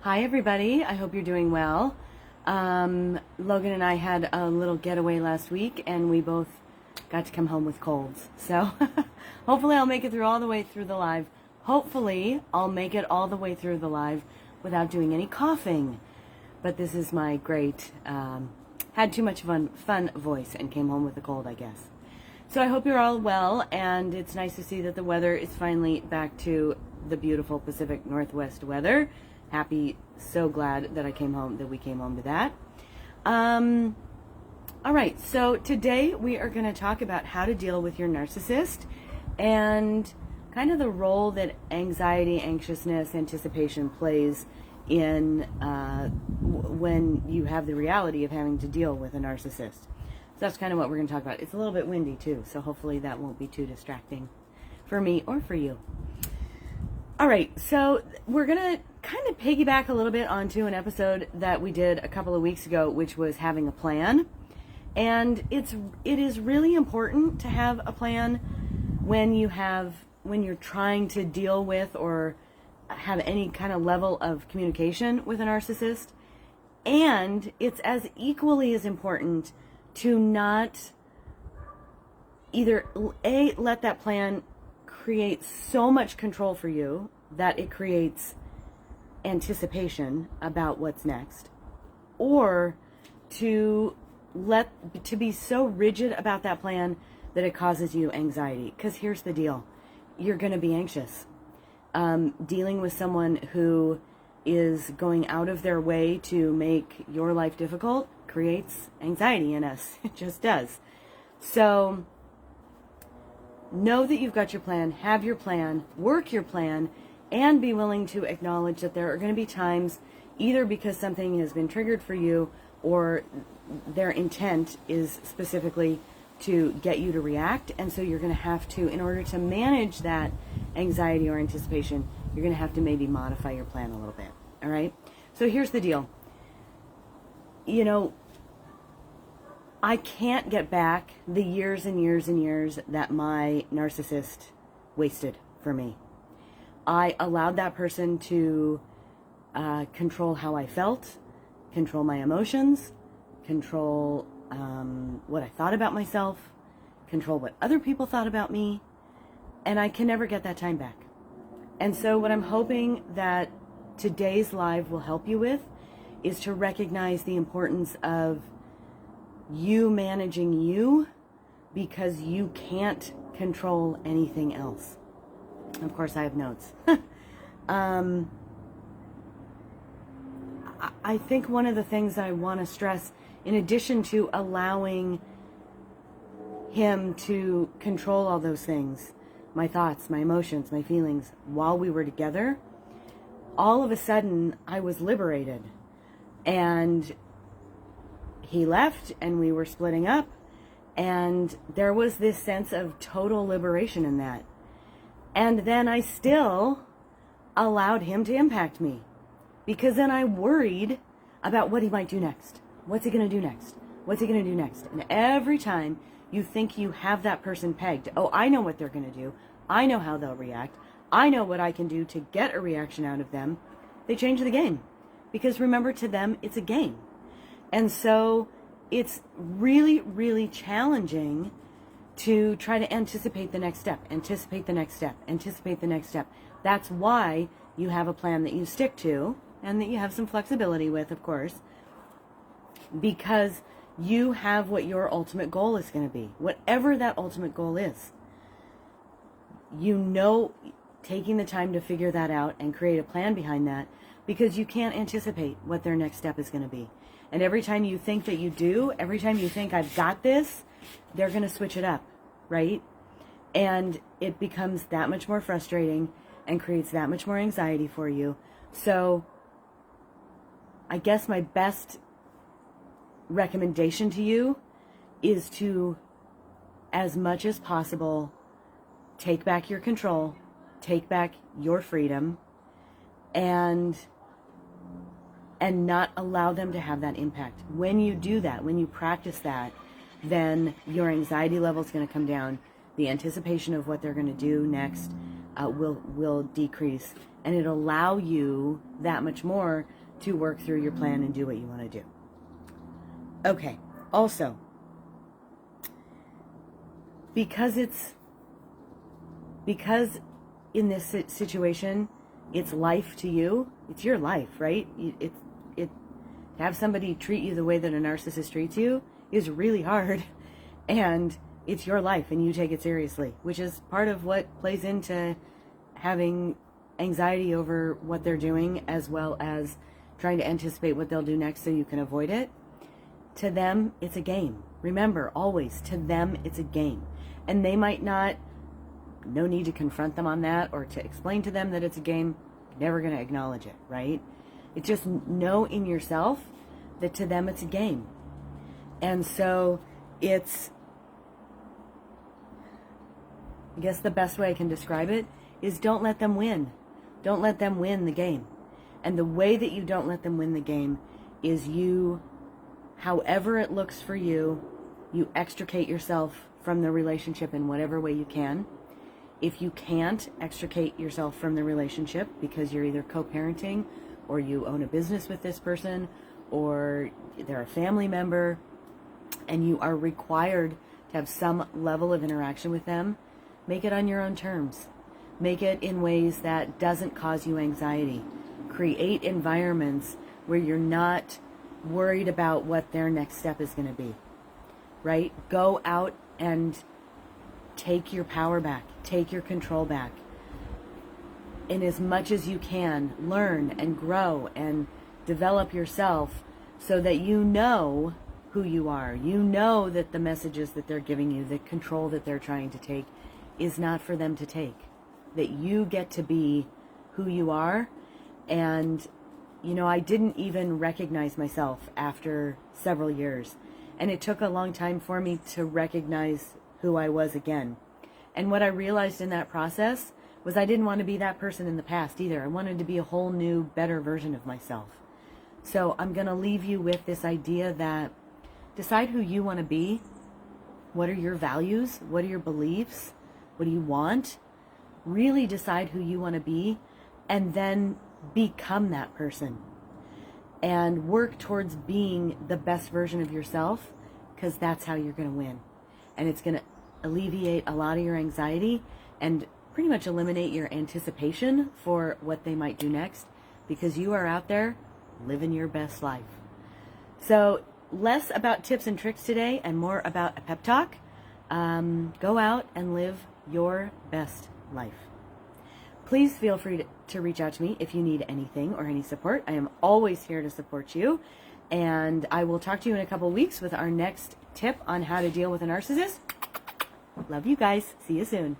Hi everybody, I hope you're doing well. Logan and I had a little getaway last week and we both got to come home with colds. So hopefully I'll make it through all the way through the live. Hopefully I'll make it all the way through the live without doing any coughing. But this is my great, had too much fun voice and came home with a cold, I guess. So I hope you're all well, and it's nice to see that the weather is finally back to the beautiful Pacific Northwest weather. Happy, so glad that we came home to that. All right, so today we are going to talk about how to deal with your narcissist and kind of the role that anxiety, anxiousness, anticipation plays in when you have the reality of having to deal with a narcissist. So that's kind of what we're going to talk about. It's a little bit windy too, so hopefully that won't be too distracting for me or for you. All right, so we're going to kind of piggyback a little bit onto an episode that we did a couple of weeks ago, which was having a plan. And it is really important to have a plan when you're trying to deal with or have any kind of level of communication with a narcissist. And it's as equally as important to not either let that plan create so much control for you that it creates anticipation about what's next, or to be so rigid about that plan that it causes you anxiety. Because here's the deal, you're going to be anxious. Dealing with someone who is going out of their way to make your life difficult creates anxiety in us. It just does. So know that you've got your plan, have your plan, work your plan, and be willing to acknowledge that there are going to be times, either because something has been triggered for you or their intent is specifically to get you to react. And so you're going to have to, in order to manage that anxiety or anticipation, you're going to have to maybe modify your plan a little bit. All right? So here's the deal. You know, I can't get back the years and years and years that my narcissist wasted for me. I allowed that person to control how I felt, control my emotions, control what I thought about myself, control what other people thought about me, and I can never get that time back. And so what I'm hoping that today's live will help you with is to recognize the importance of you managing you, because you can't control anything else. Of course, I have notes. I think one of the things that I want to stress, in addition to allowing him to control all those things, my thoughts, my emotions, my feelings, while we were together, all of a sudden I was liberated. And he left and we were splitting up, and there was this sense of total liberation in that. And then I still allowed him to impact me, because then I worried about what he might do next. What's he going to do next? What's he going to do next? And every time you think you have that person pegged, oh, I know what they're going to do. I know how they'll react. I know what I can do to get a reaction out of them. They change the game. Because remember, to them, it's a game. And so it's really, really challenging to try to anticipate the next step, anticipate the next step, anticipate the next step. That's why you have a plan that you stick to and that you have some flexibility with, of course, because you have what your ultimate goal is going to be, whatever that ultimate goal is. You know, taking the time to figure that out and create a plan behind that, because you can't anticipate what their next step is going to be. And every time you think that you do, every time you think I've got this, they're going to switch it up, right? And it becomes that much more frustrating and creates that much more anxiety for you. So I guess my best recommendation to you is to, as much as possible, take back your control, take back your freedom, and not allow them to have that impact. When you do that, when you practice that, then your anxiety level is going to come down. The anticipation of what they're going to do next will decrease, and it'll allow you that much more to work through your plan and do what you want to do. Okay, also, because in this situation, it's life to you, it's your life, right? To have somebody treat you the way that a narcissist treats you is really hard, and it's your life, and you take it seriously, which is part of what plays into having anxiety over what they're doing, as well as trying to anticipate what they'll do next so you can avoid it. To them, it's a game. Remember, always, to them, it's a game. And they might not, no need to confront them on that or to explain to them that it's a game. Never going to acknowledge it, right? It's just know in yourself that to them, it's a game. And so it's, I guess the best way I can describe it is don't let them win. Don't let them win the game. And the way that you don't let them win the game is you, however it looks for you, you extricate yourself from the relationship in whatever way you can. If you can't extricate yourself from the relationship because you're either co-parenting or you own a business with this person or they're a family member and you are required to have some level of interaction with them, make it on your own terms. Make it in ways that doesn't cause you anxiety. Create environments where you're not worried about what their next step is going to be, right? Go out and take your power back. Take your control back. In as much as you can, learn and grow and develop yourself so that you know who you are. You know that the messages that they're giving you, the control that they're trying to take, is not for them to take. That you get to be who you are. And, you know, I didn't even recognize myself after several years. And it took a long time for me to recognize who I was again. And what I realized in that process was I didn't want to be that person in the past either. I wanted to be a whole new, better version of myself. So I'm going to leave you with this idea that decide who you want to be. What are your values? What are your beliefs? What do you want? Really decide who you want to be, and then become that person. And work towards being the best version of yourself, because that's how you're going to win. And it's going to alleviate a lot of your anxiety and pretty much eliminate your anticipation for what they might do next, because you are out there living your best life. So less about tips and tricks today and more about a pep talk. Go out and live your best life. Please feel free to reach out to me if you need anything or any support. I am always here to support you. And I will talk to you in a couple weeks with our next tip on how to deal with a narcissist. Love you guys. See you soon.